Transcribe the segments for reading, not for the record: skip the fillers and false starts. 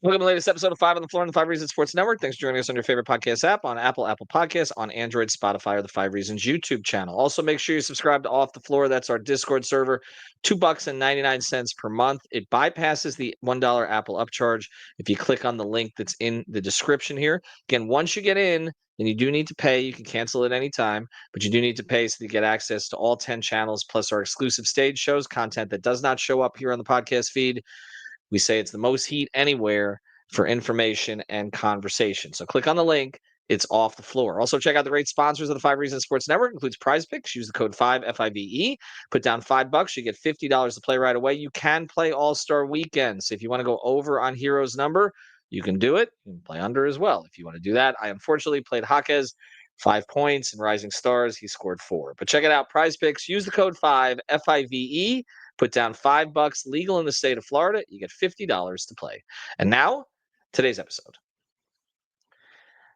Welcome to the latest episode of Five on the Floor on the Five Reasons Sports Network. Thanks for joining us on your favorite podcast app, on Apple Podcasts, on Android, Spotify, or the Five Reasons YouTube channel. Also, make sure you subscribe to Off the Floor. That's our Discord server, $2.99 per month. It bypasses the $1 Apple upcharge if you click on the link that's in the description here. Again, once you get in, then you do need to pay. You can cancel at any time, but you do need to pay so you get access to all 10 channels, plus our exclusive stage shows, content that does not show up here on the podcast feed. We say it's the most heat anywhere for information and conversation. So click on the link. It's Off the Floor. Also, check out the great sponsors of the Five Reasons Sports Network. Includes Prize Picks. Use the code 5FIVE. Put down $5. You get $50 to play right away. You can play All-Star Weekends. If you want to go over on Herro's number, you can do it. You can play under as well if you want to do that. I unfortunately played Jaquez 5 points, and Rising Stars, he scored 4. But check it out. Prize Picks. Use the code 5FIVE. Put down $5, legal in the state of Florida. You get $50 to play. And now, today's episode.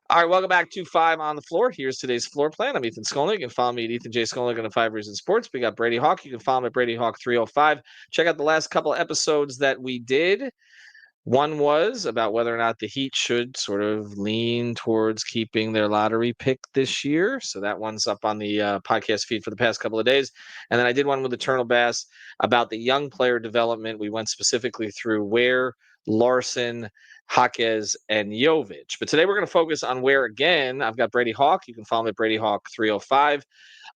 All right, welcome back to Five on the Floor. Here's today's floor plan. I'm Ethan Skolnick. You can follow me at Ethan J. Skolnick on the Five Reasons Sports. We got Brady Hawk. You can follow me at Brady Hawk 305. Check out the last couple of episodes that we did. One was about whether or not the Heat should sort of lean towards keeping their lottery pick this year. So that one's up on the podcast feed for the past couple of days. And then I did one with Eternal Bass about the young player development. We went specifically through Ware, Larson, Jaquez, and Jovic. But today we're going to focus on Ware again. I've got Brady Hawk. You can follow me at Brady Hawk 305.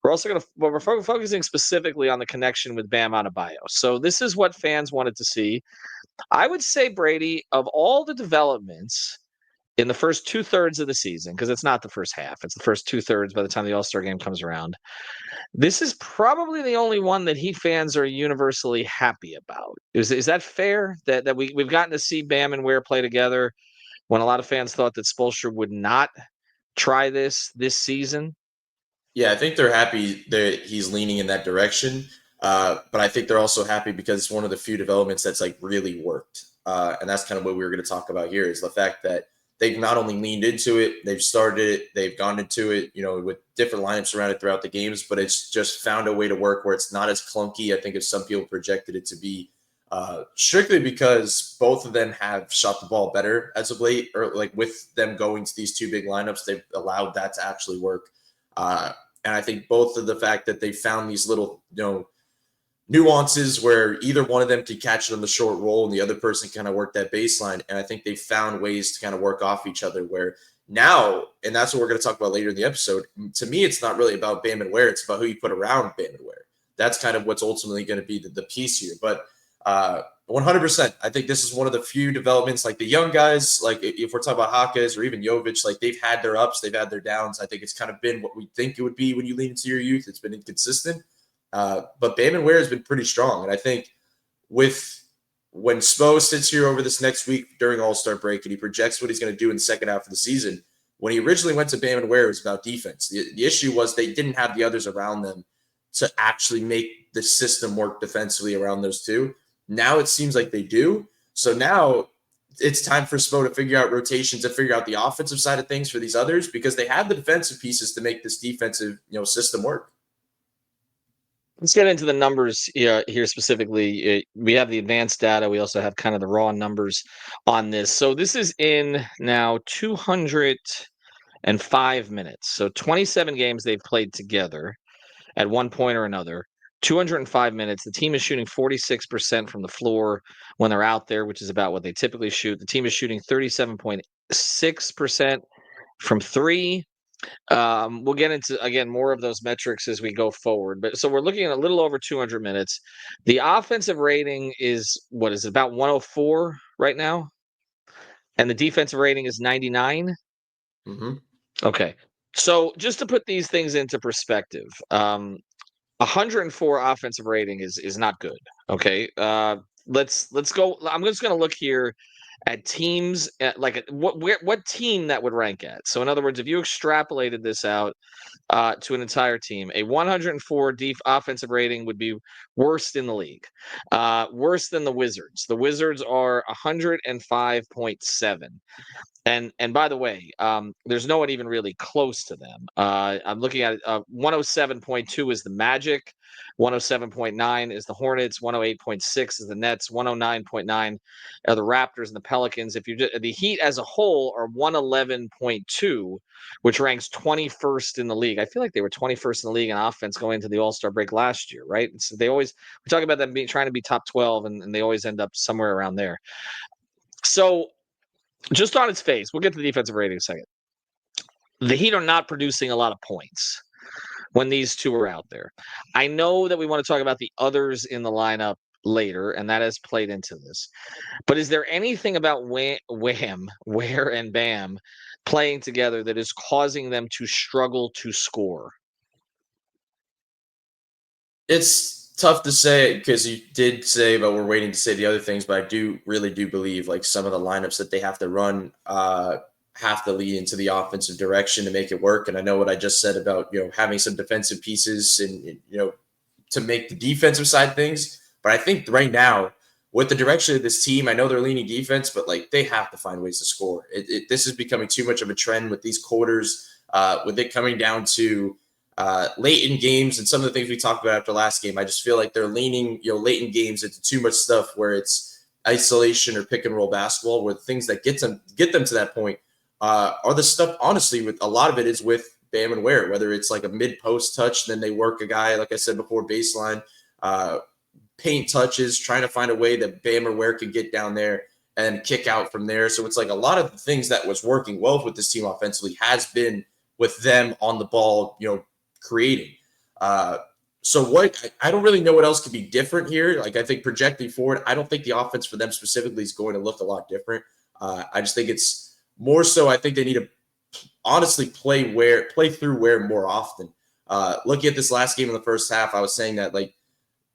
We're also going to we're focusing specifically on the connection with Bam Adebayo. So this is what fans wanted to see. I would say, Brady, of all the developments in the first 2/3 of the season, because it's not the first half, it's the first 2/3 by the time the All-Star game comes around. This is probably the only one that Heat fans are universally happy about. Is that fair? That we've gotten to see Bam and Ware play together when a lot of fans thought that Spoelstra would not try this season? Yeah, I think they're happy that he's leaning in that direction. But I think they're also happy because it's one of the few developments that's like really worked. And that's kind of what we were going to talk about here is the fact that they've not only leaned into it, they've started it, they've gone into it, with different lineups around it throughout the games, but it's just found a way to work where it's not as clunky, I think, as some people projected it to be. Strictly because both of them have shot the ball better as of late, or like with them going to these two big lineups, they've allowed that to actually work. And I think both of the fact that they found these little, nuances where either one of them can catch it on the short roll and the other person kind of work that baseline. And I think they found ways to kind of work off each other where now, and that's what we're going to talk about later in the episode. To me, it's not really about Bam and Ware. It's about who you put around Bam and Ware. That's kind of what's ultimately going to be the piece here. But 100%, I think this is one of the few developments, like the young guys, like if we're talking about Jaquez or even Jovic, like they've had their ups, they've had their downs. I think it's kind of been what we think it would be when you lean into your youth. It's been inconsistent. But Bam and Ware has been pretty strong. And I think when Spo sits here over this next week during All-Star break and he projects what he's going to do in the second half of the season, when he originally went to Bam and Ware, it was about defense. The issue was they didn't have the others around them to actually make the system work defensively around those two. Now it seems like they do. So now it's time for Spo to figure out rotations, to figure out the offensive side of things for these others because they have the defensive pieces to make this defensive system work. Let's get into the numbers here specifically. We have the advanced data. We also have kind of the raw numbers on this. So this is in now 205 minutes. So 27 games they've played together at one point or another. 205 minutes. The team is shooting 46% from the floor when they're out there, which is about what they typically shoot. The team is shooting 37.6% from three. We'll get into, again, more of those metrics as we go forward. But so we're looking at a little over 200 minutes. The offensive rating is, what is it, about 104 right now? And the defensive rating is 99? Mm-hmm. Okay. So just to put these things into perspective, 104 offensive rating is not good. Okay. Let's go. I'm just going to look here at teams like what team that would rank at. So in other words, if you extrapolated this out to an entire team, a 104 offensive rating would be worst in the league, worse than the Wizards. The Wizards are 105.7. And by the way, there's no one even really close to them. I'm looking at 107.2 is the Magic. 107.9 is the Hornets, 108.6 is the Nets, 109.9 are the Raptors and the Pelicans. If you the Heat as a whole are 111.2, which ranks 21st in the league. I feel like they were 21st in the league in offense going into the All-Star break last year, right? So they always we talk about them trying to be top 12, and they always end up somewhere around there. So just on its face, we'll get to the defensive rating in a second. The Heat are not producing a lot of points when these two are out there. I know that we want to talk about the others in the lineup later, and that has played into this. But is there anything about Ware, and Bam playing together that is causing them to struggle to score? It's tough to say because you did say, but we're waiting to say the other things. But I really do believe like some of the lineups that they have to run have to lead into the offensive direction to make it work. And I know what I just said about having some defensive pieces and to make the defensive side things. But I think right now with the direction of this team, I know they're leaning defense, but like they have to find ways to score. This is becoming too much of a trend with these quarters, with it coming down to late in games and some of the things we talked about after last game. I just feel like they're leaning, late in games into too much stuff where it's isolation or pick and roll basketball, where the things that get them to that point are the stuff. Honestly, with a lot of it is with Bam and Ware, whether it's like a mid post touch, then they work a guy, like I said before, baseline, paint touches, trying to find a way that Bam or Ware could get down there and kick out from there. So it's like a lot of the things that was working well with this team offensively has been with them on the ball, creating. So what I don't really know what else could be different here. Like I think projecting forward, I don't think the offense for them specifically is going to look a lot different. I just think it's more so. I think they need to honestly play through Ware more often. Looking at this last game in the first half, I was saying that like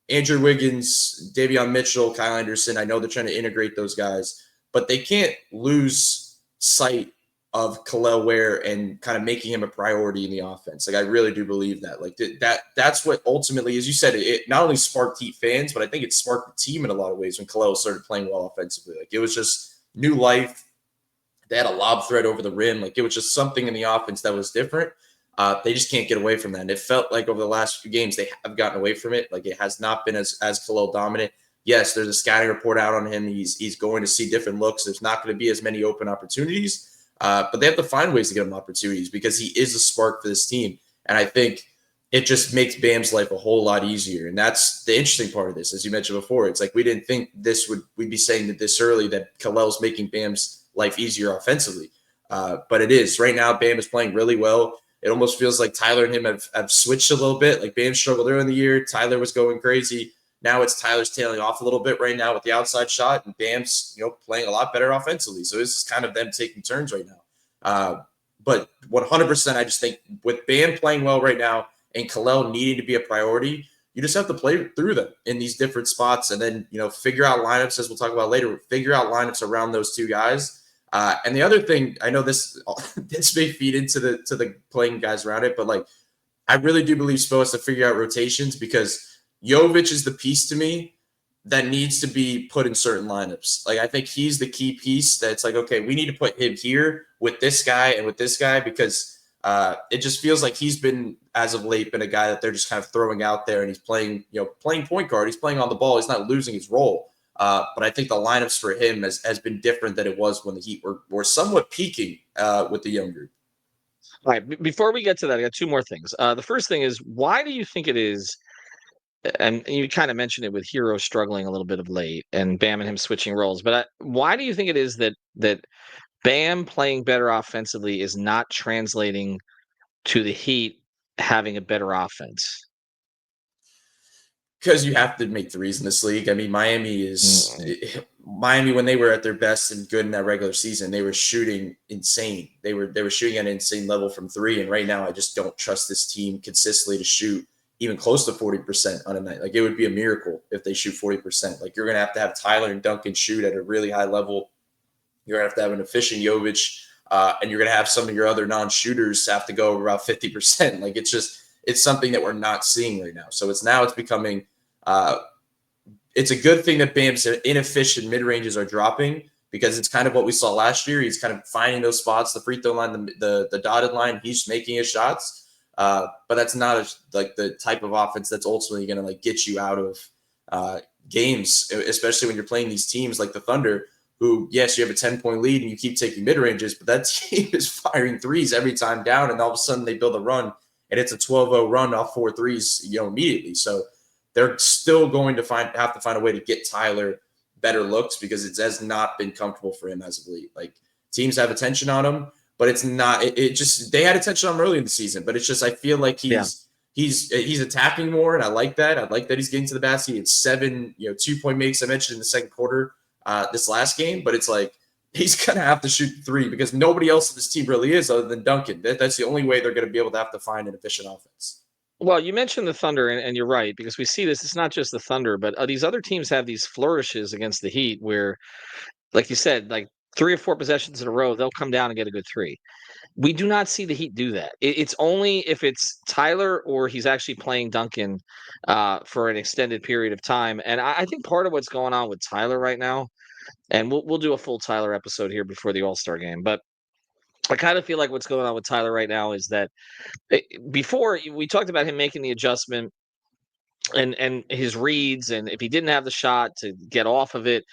Andrew Wiggins, Davion Mitchell, Kyle Anderson, I know they're trying to integrate those guys, but they can't lose sight of Kel'el Ware and kind of making him a priority in the offense. Like I really do believe that. Like that's what ultimately, as you said, it not only sparked Heat fans, but I think it sparked the team in a lot of ways when Kel'el started playing well offensively. Like it was just new life. They had a lob threat over the rim. Like it was just something in the offense that was different. They just can't get away from that. And it felt like over the last few games, they have gotten away from it. Like it has not been as Kel'el dominant. Yes, there's a scouting report out on him. He's going to see different looks. There's not going to be as many open opportunities. But they have to find ways to get him opportunities because he is a spark for this team. And I think it just makes Bam's life a whole lot easier. And that's the interesting part of this. As you mentioned before, it's like we didn't think we'd be saying that this early, that Kel'el's making Bam's life easier offensively. But it is. Right now, Bam is playing really well. It almost feels like Tyler and him have switched a little bit. Like Bam struggled early in the year. Tyler was going crazy. Now it's Tyler's tailing off a little bit right now with the outside shot, and Bam's playing a lot better offensively. So this is kind of them taking turns right now. But 100%, I just think with Bam playing well right now and Kel'el needing to be a priority, you just have to play through them in these different spots, and then figure out lineups, as we'll talk about later. Figure out lineups around those two guys. And the other thing, I know this may feed into the playing guys around it, but like I really do believe Spo has to figure out rotations because Jovic is the piece to me that needs to be put in certain lineups. Like I think he's the key piece that's like, okay, we need to put him here with this guy and with this guy because it just feels like he's been, as of late, been a guy that they're just kind of throwing out there and he's playing point guard. He's playing on the ball. He's not losing his role. But I think the lineups for him has been different than it was when the Heat were somewhat peaking with the young group. All right. Before we get to that, I got two more things. The first thing is, why do you think it is? And you kind of mentioned it with Herro struggling a little bit of late and Bam and him switching roles. But why do you think it is that Bam playing better offensively is not translating to the Heat having a better offense? Because you have to make threes in this league. I mean, Miami when they were at their best and good in that regular season, they were shooting insane. They were shooting at an insane level from three. And right now, I just don't trust this team consistently to shoot even close to 40% on a night. Like it would be a miracle if they shoot 40%. Like you're going to have Tyler and Duncan shoot at a really high level. You're going to have an efficient Jovic, and you're going to have some of your other non-shooters have to go about 50%. Like it's something that we're not seeing right now. So it's becoming it's a good thing that Bam's inefficient mid-ranges are dropping because it's kind of what we saw last year. He's kind of finding those spots, the free throw line, the dotted line. He's making his shots. but that's not like the type of offense that's ultimately going to like get you out of games, especially when you're playing these teams like the Thunder, who, yes, you have a 10-point lead and you keep taking mid-ranges, but that team is firing threes every time down, and all of a sudden they build a run, and it's a 12-0 run off 4 threes, immediately. So they're still going to have to find a way to get Tyler better looks because it has not been comfortable for him as of late. Like, teams have attention on him, but it's not. It just, they had attention on him early in the season, but it's just, I feel like he's attacking more, and I like that. I like that he's getting to the basket. He had 7 2-point makes, I mentioned, in the second quarter this last game, but it's like he's gonna have to shoot 3 because nobody else in this team really is other than Duncan. That's the only way they're gonna be able to have to find an efficient offense. Well, you mentioned the Thunder, and you're right, because we see this. It's not just the Thunder, but these other teams have these flourishes against the Heat where, like you said, like 3 or 4 possessions in a row, they'll come down and get a good 3. We do not see the Heat do that. It's only if it's Tyler or he's actually playing Duncan for an extended period of time. And I think part of what's going on with Tyler right now, and we'll do a full Tyler episode here before the All-Star game, but I kind of feel like what's going on with Tyler right now is that before we talked about him making the adjustment and his reads, and if he didn't have the shot to get off of it,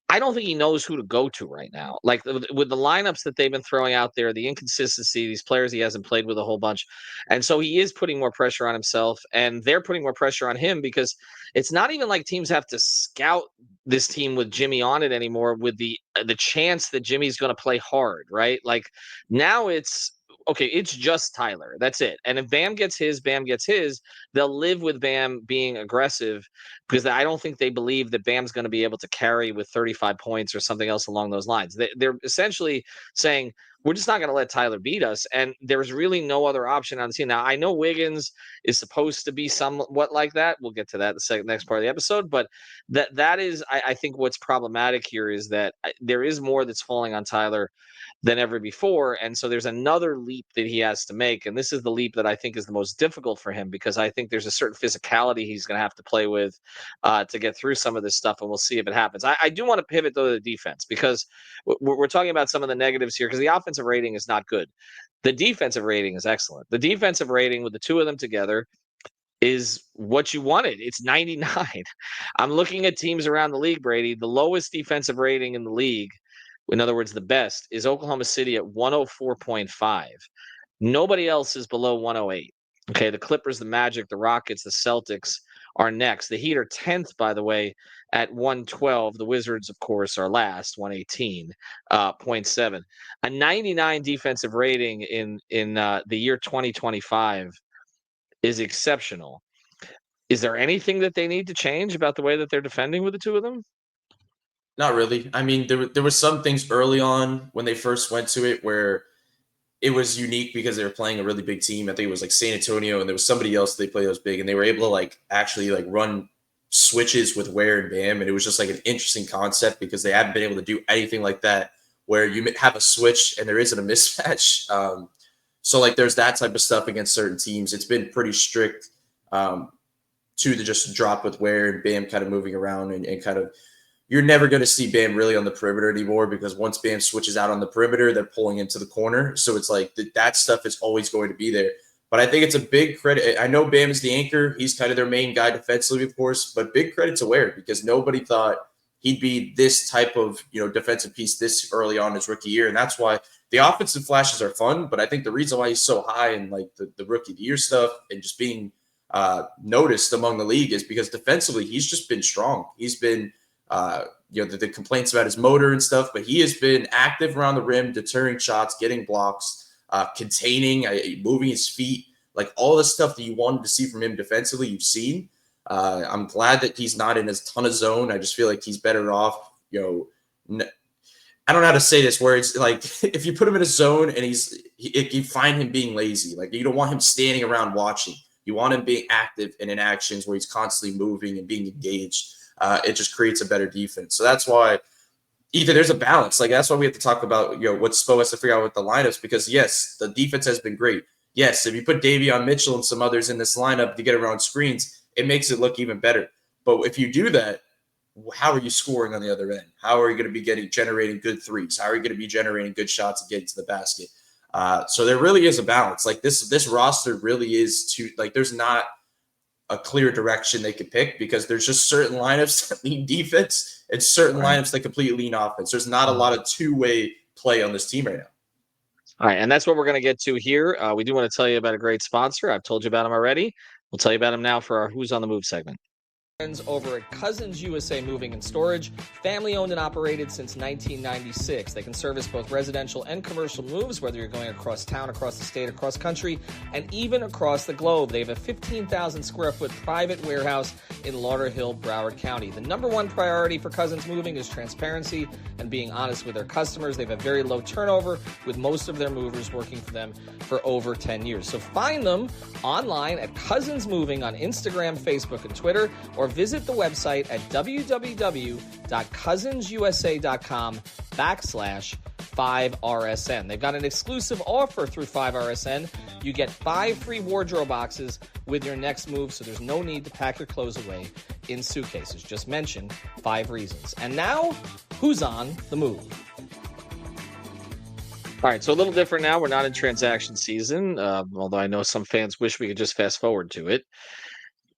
I don't think he knows who to go to right now. Like with the lineups that they've been throwing out there, the inconsistency, these players he hasn't played with a whole bunch. And so he is putting more pressure on himself, and they're putting more pressure on him because it's not even like teams have to scout this team with Jimmy on it anymore with the chance that Jimmy's going to play hard, right? Like now it's okay, it's just Tyler. That's it. And if Bam gets his, Bam gets his, they'll live with Bam being aggressive because I don't think they believe that Bam's going to be able to carry with 35 points or something else along those lines. They're essentially saying, we're just not going to let Tyler beat us. And there's really no other option on the team. Now, I know Wiggins is supposed to be somewhat like that. We'll get to that the next part of the episode. But that is, I think what's problematic here is that there is more that's falling on Tyler than ever before. And so there's another leap that he has to make. And this is the leap that I think is the most difficult for him because I think there's a certain physicality he's going to have to play with to get through some of this stuff. And we'll see if it happens. I do want to pivot, though, to the defense because we're talking about some of the negatives here because the offensive rating is not good. The defensive rating is excellent. The defensive rating with the two of them together is what you wanted. It's 99. I'm looking at teams around the league, Brady. The lowest defensive rating in the league, in other words, the best, is Oklahoma City at 104.5. Nobody else is below 108. Okay, the Clippers, the Magic, the Rockets, the Celtics are next. The Heat are 10th, by the way, at 112. The Wizards, of course, are last, 118.7. A 99 defensive rating in the year 2025 is exceptional. Is there anything that they need to change about the way that they're defending with the two of them? Not really. I mean, there were some things early on when they first went to it where it was unique because they were playing a really big team. I think it was like San Antonio, and there was somebody else they played that was big, and they were able to like actually like run switches with Ware and Bam, and it was just like an interesting concept because they haven't been able to do anything like that where you have a switch and there isn't a mismatch. So like there's that type of stuff against certain teams. It's been pretty strict to the just drop with Ware and Bam kind of moving around and kind of. You're never going to see Bam really on the perimeter anymore because once Bam switches out on the perimeter, they're pulling into the corner. So it's like that stuff is always going to be there. But I think it's a big credit. I know Bam is the anchor. He's kind of their main guy defensively, of course, but big credit to Ware because nobody thought he'd be this type of defensive piece this early on in his rookie year. And that's why the offensive flashes are fun. But I think the reason why he's so high in like the rookie of the year stuff and just being noticed among the league is because defensively, he's just been strong. He's been the complaints about his motor and stuff, but he has been active around the rim, deterring shots, getting blocks, containing, moving his feet, like all the stuff that you wanted to see from him defensively, you've seen. I'm glad that he's not in a ton of zone. I just feel like he's better off, I don't know how to say this, where it's like if you put him in a zone and you find him being lazy, like you don't want him standing around watching. You want him being active and in actions where he's constantly moving and being engaged. It just creates a better defense. So that's why either there's a balance. Like that's why we have to talk about what Spo has to figure out with the lineups because yes, the defense has been great. Yes, if you put Davion Mitchell and some others in this lineup to get around screens, it makes it look even better. But if you do that, how are you scoring on the other end? How are you going to be generating good threes? How are you going to be generating good shots and getting to the basket? So there really is a balance. Like this roster really is there's not a clear direction they could pick because there's just certain lineups that lean defense and certain lineups that completely lean offense. There's not a lot of two-way play on this team right now. All right, and that's what we're going to get to here. We do want to tell you about a great sponsor. I've told you about him already. We'll tell you about him now for our Who's on the Move segment. Over at Cousins USA Moving and Storage, family owned and operated since 1996. They can service both residential and commercial moves, whether you're going across town, across the state, across country, and even across the globe. They have a 15,000 square foot private warehouse in Lauderhill, Broward County. The number one priority for Cousins Moving is transparency and being honest with their customers. They have a very low turnover, with most of their movers working for them for over 10 years. So find them online at Cousins Moving on Instagram, Facebook, and Twitter, or visit the website at www.cousinsusa.com/5RSN. They've got an exclusive offer through 5RSN. You get 5 free wardrobe boxes with your next move, so there's no need to pack your clothes away in suitcases. Just mention 5 reasons. And now, who's on the move? All right, so a little different now. We're not in transaction season, although I know some fans wish we could just fast forward to it.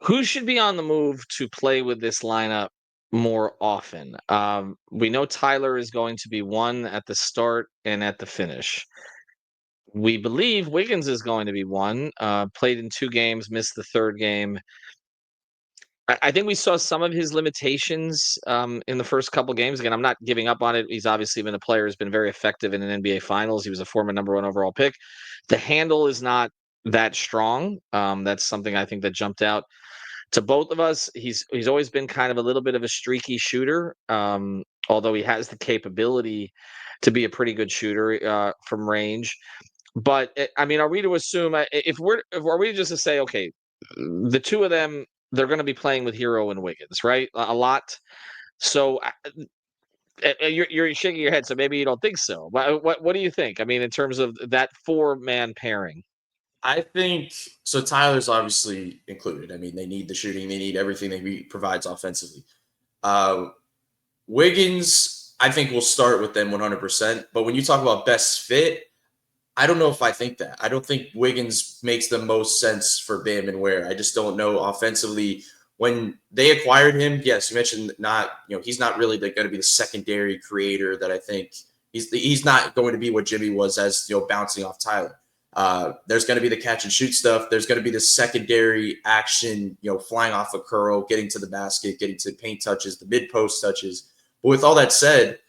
Who should be on the move to play with this lineup more often? We know Tyler is going to be one at the start and at the finish. We believe Wiggins is going to be one. Played in 2 games, missed the 3rd game. I think we saw some of his limitations in the first couple games. Again, I'm not giving up on it. He's obviously been a player who's been very effective in an NBA Finals. He was a former number 1 overall pick. The handle is not that strong. That's something I think that jumped out to both of us. He's always been kind of a little bit of a streaky shooter, although he has the capability to be a pretty good shooter from range. But I mean, are we to assume are we just to say, okay, the two of them, they're going to be playing with Herro and Wiggins, right? A lot. So you're shaking your head, so maybe you don't think so. What do you think? I mean, in terms of that 4-man pairing. I think so. Tyler's obviously included. I mean, they need the shooting, they need everything that he provides offensively. Wiggins, I think we'll start with them 100%. But when you talk about best fit, I don't know if I think that. I don't think Wiggins makes the most sense for Bam and Ware. I just don't know offensively. When they acquired him, yes, you mentioned he's not really going to be the secondary creator that I think he's not going to be what Jimmy was as bouncing off Tyler. There's going to be the catch and shoot stuff. There's going to be the secondary action, flying off a curl, getting to the basket, getting to paint touches, the mid post touches. But with all that said,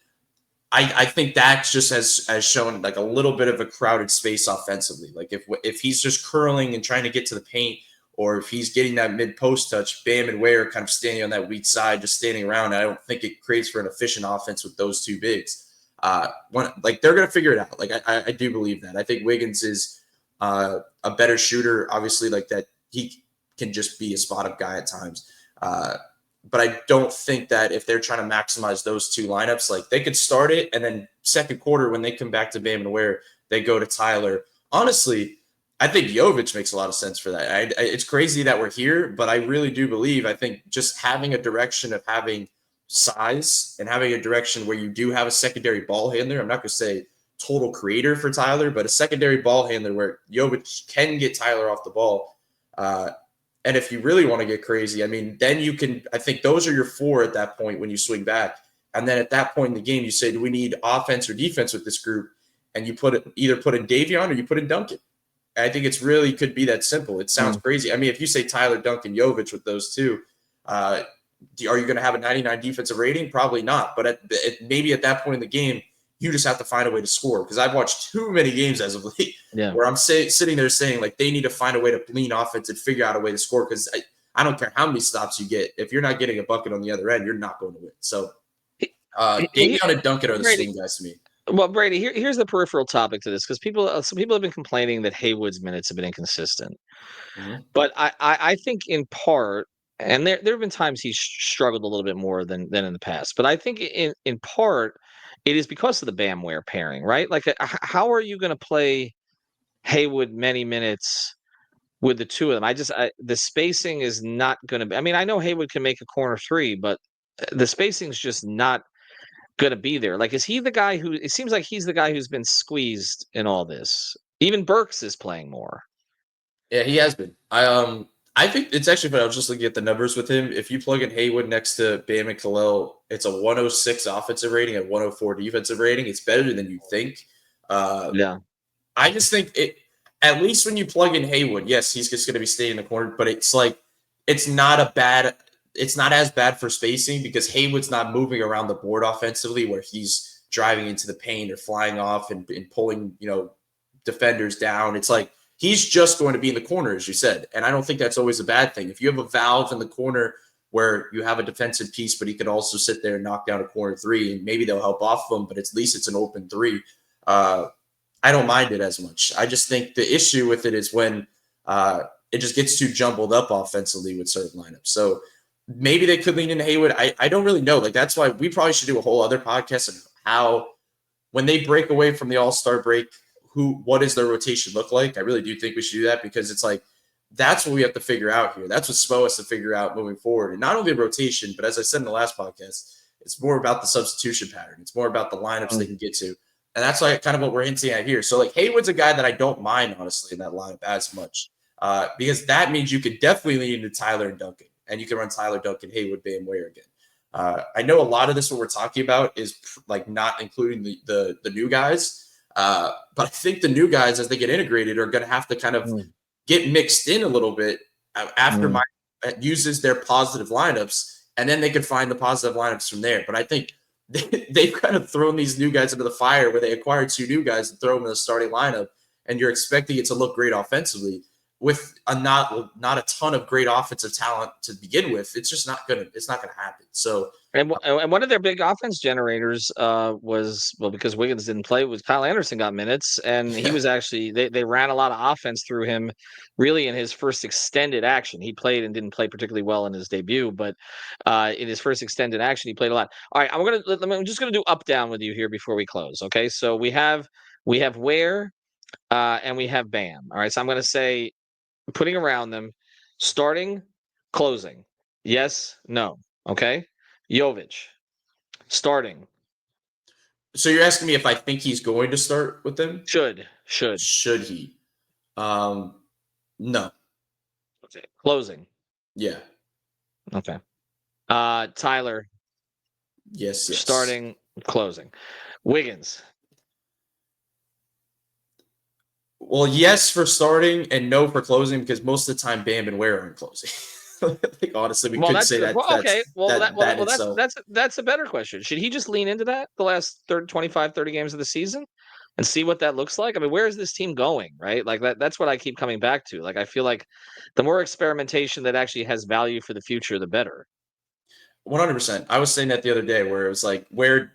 I think that just has shown like a little bit of a crowded space offensively. Like if he's just curling and trying to get to the paint, or if he's getting that mid post touch, Bam and Ware kind of standing on that weak side, just standing around. I don't think it creates for an efficient offense with those 2 bigs. They're going to figure it out. Like I do believe that. I think Wiggins is a better shooter, obviously, like that he can just be a spot up guy at times. But I don't think that if they're trying to maximize those 2 lineups, like they could start it and then second quarter when they come back to Bam and Ware, they go to Tyler. Honestly, I think Jovic makes a lot of sense for that. It's crazy that we're here, but I really do believe, I think just having a direction of having size and having a direction where you do have a secondary ball handler, I'm not going to say total creator for Tyler, but a secondary ball handler where Jovic can get Tyler off the ball. And if you really want to get crazy, I mean, then you can, I think those are your 4 at that point when you swing back. And then at that point in the game, you say, do we need offense or defense with this group? And you either put in Davion or you put in Duncan. And I think it's really could be that simple. It sounds crazy. I mean, if you say Tyler, Duncan, Jovic with those 2, are you going to have a 99 defensive rating? Probably not. But maybe at that point in the game, you just have to find a way to score. Because I've watched too many games as of late where I'm sitting there saying, like, they need to find a way to lean offense and figure out a way to score. Because I don't care how many stops you get. If you're not getting a bucket on the other end, you're not going to win. So Davion and Duncan are the same guys to me. Well, Brady, here's the peripheral topic to this, because some people have been complaining that Haywood's minutes have been inconsistent. Mm-hmm. But I think in part, and there have been times he's struggled a little bit more than in the past, but I think in part it is because of the Bam Ware pairing, right? Like, how are you going to play Haywood many minutes with the 2 of them? The spacing is not going to be. I mean, I know Haywood can make a corner 3, but the spacing is just not going to be there. Like, is he the guy it seems like he's the guy who's been squeezed in all this? Even Burks is playing more. Yeah, he has been. I think it's actually funny. I was just looking at the numbers with him. If you plug in Haywood next to Bam and Kel'el, it's a 106 offensive rating and 104 defensive rating. It's better than you think. Yeah. I just think it. At least when you plug in Haywood, yes, he's just going to be staying in the corner, but it's like it's not as bad for spacing because Haywood's not moving around the board offensively where he's driving into the paint or flying off and pulling defenders down. It's like he's just going to be in the corner, as you said. And I don't think that's always a bad thing. If you have a valve in the corner where you have a defensive piece, but he could also sit there and knock down a corner three, and maybe they'll help off him, but at least it's an open three. I don't mind it as much. I just think the issue with it is when it just gets too jumbled up offensively with certain lineups. So maybe they could lean into Haywood. I don't really know. Like that's why we probably should do a whole other podcast on how when they break away from the All-Star break, what does their rotation look like? I really do think we should do that because it's like that's what we have to figure out here. That's what Spo has to figure out moving forward. And not only the rotation, but as I said in the last podcast, it's more about the substitution pattern. It's more about the lineups they can get to. And that's like kind of what we're hinting at here. So like Haywood's a guy that I don't mind, honestly, in that lineup as much because that means you could definitely lean into Tyler and Duncan. And you can run Tyler, Duncan, Haywood, Bam Ware again. I know a lot of this, what we're talking about, is like not including the new guys. But I think the new guys, as they get integrated, are going to have to kind of get mixed in a little bit after Mike uses their positive lineups, and then they can find the positive lineups from there. But I think they've kind of thrown these new guys into the fire where they acquired two new guys and throw them in the starting lineup, and you're expecting it to look great offensively with not a ton of great offensive talent to begin with. It's just not gonna happen. So and one of their big offense generators was because Wiggins didn't play, was Kyle Anderson got minutes, and he was actually they ran a lot of offense through him really in his first extended action. He played and didn't play particularly well in his debut, but in his first extended action he played a lot. All right, I'm just gonna do up down with you here before we close. Okay, so we have Ware and we have Bam. All right, so I'm gonna say putting around them, starting, closing. Yes, no. Okay. Jovic, starting. So you're asking me if I think he's going to start with them? Should he? No. Okay. Closing. Yeah. Okay. Tyler. Yes. Starting, closing. Wiggins. Well, yes for starting and no for closing because most of the time Bam and Ware aren't closing. Like honestly, we could say that. Okay. That's a better question. Should he just lean into that the last 25, 30 games of the season and see what that looks like? I mean, where is this team going, right? Like that's what I keep coming back to. Like I feel like the more experimentation that actually has value for the future, the better. 100%. I was saying that the other day where it was like where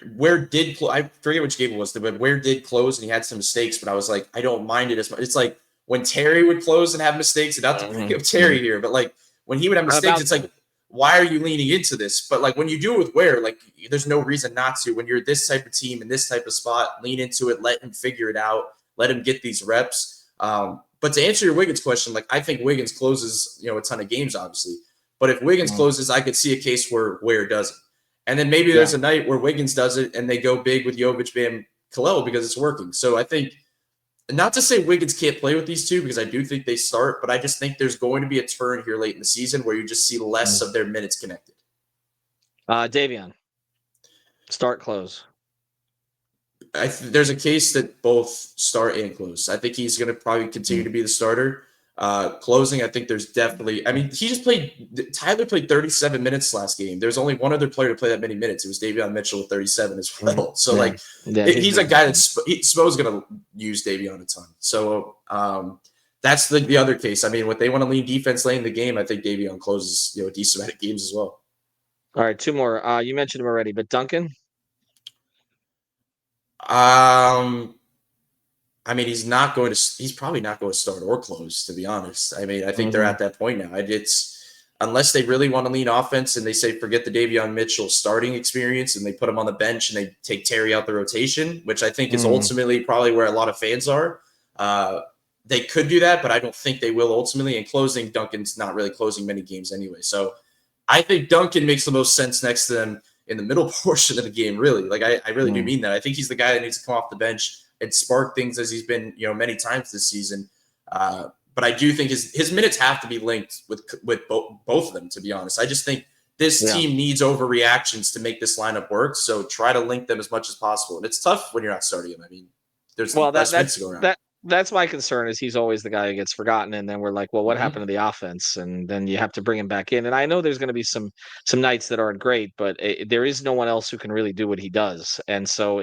did I forget which game it was, but where did close and he had some mistakes, but I was like, I don't mind it as much. It's like when Terry would close and have mistakes, and not to bring up Terry here, but like when he would have mistakes, it's like, why are you leaning into this? But like when you do it with Ware, like there's no reason not to. When you're this type of team in this type of spot, lean into it, let him figure it out, let him get these reps. But to answer your Wiggins question, like I think Wiggins closes, a ton of games, obviously. But if Wiggins closes, I could see a case where Ware doesn't. And then maybe there's a night where Wiggins does it and they go big with Jovic, Bam, Kel'el because it's working. So I think not to say Wiggins can't play with these two because I do think they start, but I just think there's going to be a turn here late in the season where you just see less of their minutes connected. Davion, start, close. There's a case that both start and close. I think he's going to probably continue to be the starter. Closing, I think there's definitely. I mean, Tyler played 37 minutes last game. There's only one other player to play that many minutes. It was Davion Mitchell with 37 as well. So he's a guy that's Spo's going to use Davion a ton. So that's the other case. I mean, what they want to lean defense lane in the game, I think Davion closes a decent amount of games as well. All right, two more. You mentioned him already, but Duncan. I mean, he's probably not going to start or close, to be honest. I mean, I think they're at that point now. It's unless they really want to lean offense and they say, forget the Davion Mitchell starting experience and they put him on the bench and they take Terry out the rotation, which I think is ultimately probably where a lot of fans are. They could do that, but I don't think they will ultimately. And closing, Duncan's not really closing many games anyway. So I think Duncan makes the most sense next to them in the middle portion of the game, really. Like I really do mean that. I think he's the guy that needs to come off the bench. and spark things as he's been, many times this season. But I do think his minutes have to be linked with both of them, to be honest. I just think this team needs overreactions to make this lineup work. So try to link them as much as possible. And it's tough when you're not starting him. I mean, there's less minutes to go around. That's my concern is he's always the guy who gets forgotten, and then we're like, well, what happened to the offense? And then you have to bring him back in. And I know there's going to be some nights that aren't great, but there is no one else who can really do what he does. And so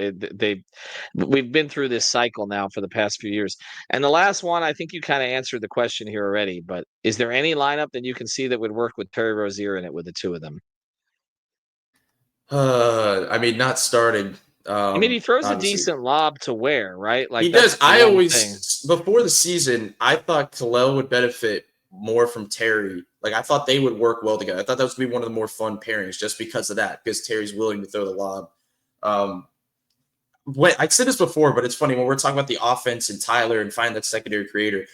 we've been through this cycle now for the past few years. And the last one, I think you kind of answered the question here already. But is there any lineup that you can see that would work with Terry Rozier in it with the two of them? I mean, not started. I mean, he throws a decent lob to Ware, right? Like he does. I always before the season, I thought Kel'el would benefit more from Terry. Like I thought they would work well together. I thought that was going to be one of the more fun pairings just because of that, because Terry's willing to throw the lob. I said this before, but it's funny when we're talking about the offense and Tyler and find that secondary creator.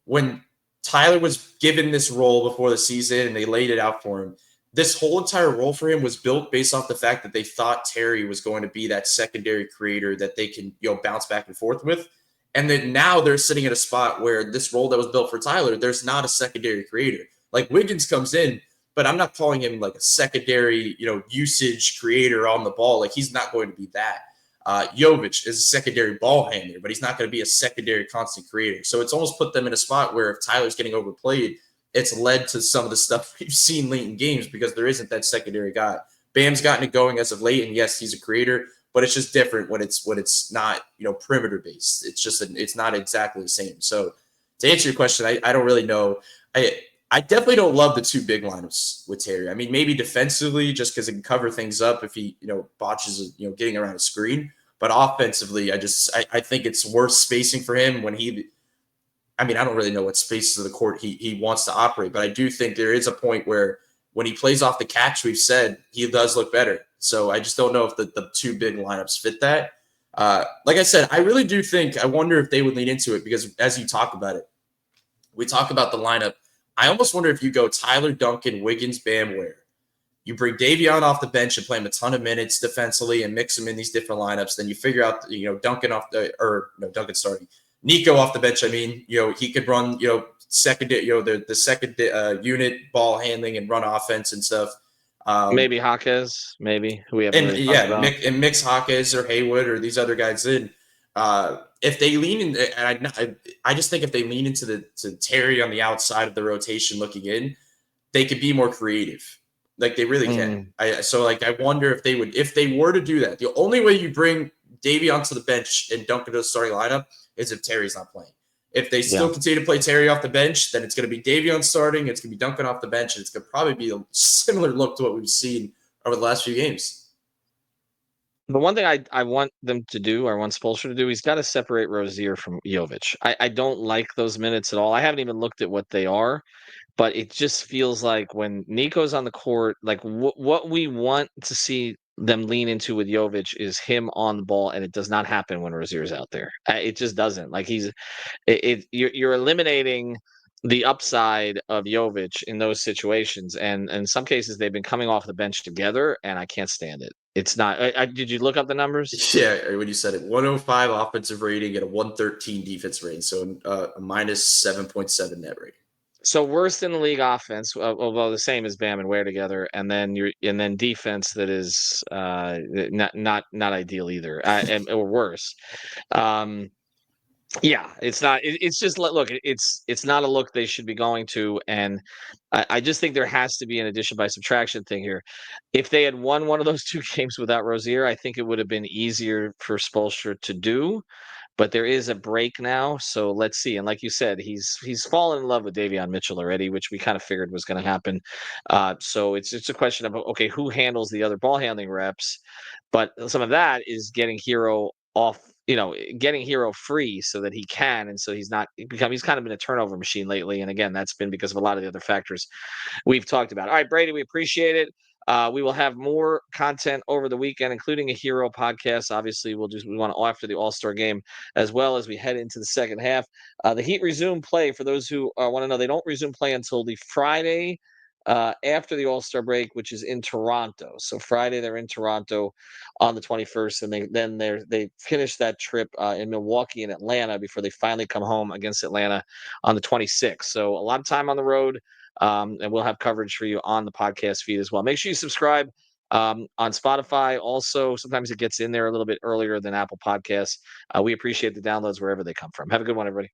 When Tyler was given this role before the season and they laid it out for him, this whole entire role for him was built based off the fact that they thought Terry was going to be that secondary creator that they can, bounce back and forth with. And then now they're sitting at a spot where this role that was built for Tyler, there's not a secondary creator. Like Wiggins comes in, but I'm not calling him like a secondary, usage creator on the ball. Like he's not going to be that. Jovic is a secondary ball handler, but he's not going to be a secondary constant creator. So it's almost put them in a spot where if Tyler's getting overplayed, it's led to some of the stuff we've seen late in games because there isn't that secondary guy. Bam's gotten it going as of late, and yes, he's a creator, but it's just different when it's not perimeter based. It's just it's not exactly the same. So to answer your question, I don't really know. I definitely don't love the two big lineups with Terry. I mean, maybe defensively just because it can cover things up if he botches getting around a screen. But offensively, I think it's worse spacing for him when he. I mean, I don't really know what spaces of the court he wants to operate, but I do think there is a point where when he plays off the catch, we've said he does look better. So I just don't know if the two big lineups fit that. Like I said, I really do think, I wonder if they would lean into it because as you talk about it, we talk about the lineup. I almost wonder if you go Tyler, Duncan, Wiggins, Bam Ware. You bring Davion off the bench and play him a ton of minutes defensively and mix him in these different lineups. Then you figure out, Duncan Duncan starting. Nico off the bench. I mean, he could run, second, the second unit ball handling and run offense and stuff. Maybe Hawkes, maybe who we haven't really talked about. And mix Hawkes or Haywood or these other guys in. If they lean in, and I just think if they lean into to Terry on the outside of the rotation looking in, they could be more creative. Like they really can. I wonder if they were to do that. The only way you bring Davion to the bench and Duncan to the starting lineup is if Terry's not playing. If they still continue to play Terry off the bench, then it's going to be Davion starting. It's going to be Duncan off the bench. And it's going to probably be a similar look to what we've seen over the last few games. The one thing I want them to do, or I want Spoelstra to do, he's got to separate Rozier from Jovic. I don't like those minutes at all. I haven't even looked at what they are, but it just feels like when Nico's on the court, like what we want to see them lean into with Jovic is him on the ball, and it does not happen when Rozier's out there. It just doesn't. Like you're eliminating the upside of Jovic in those situations, and in some cases they've been coming off the bench together, and I can't stand it. It's not. Did you look up the numbers? Yeah, when you said it, 105 offensive rating and a 113 defense rating, so a minus 7.7 net rating. So worse than the league offense, although the same as Bam and Ware together, and then defense that is not ideal either, or worse. Yeah, it's not. It's just look. It's not a look they should be going to, and I just think there has to be an addition by subtraction thing here. If they had won one of those two games without Rozier, I think it would have been easier for Spoelstra to do. But there is a break now, so let's see. And like you said, he's fallen in love with Davion Mitchell already, which we kind of figured was going to happen. So it's a question of okay, who handles the other ball handling reps? But some of that is getting Herro off, getting Herro free so that he can, and so he's kind of been a turnover machine lately. And again, that's been because of a lot of the other factors we've talked about. All right, Brady, we appreciate it. We will have more content over the weekend, including a Herro podcast. Obviously, we want to after the All-Star game, as well as we head into the second half. The Heat resume play. For those who want to know, they don't resume play until the Friday after the All-Star break, which is in Toronto. So Friday they're in Toronto on the 21st, and they finish that trip in Milwaukee and Atlanta before they finally come home against Atlanta on the 26th. So a lot of time on the road, and we'll have coverage for you on the podcast feed as well. Make sure you subscribe on Spotify. Also, sometimes it gets in there a little bit earlier than Apple Podcasts. We appreciate the downloads wherever they come from. Have a good one, everybody.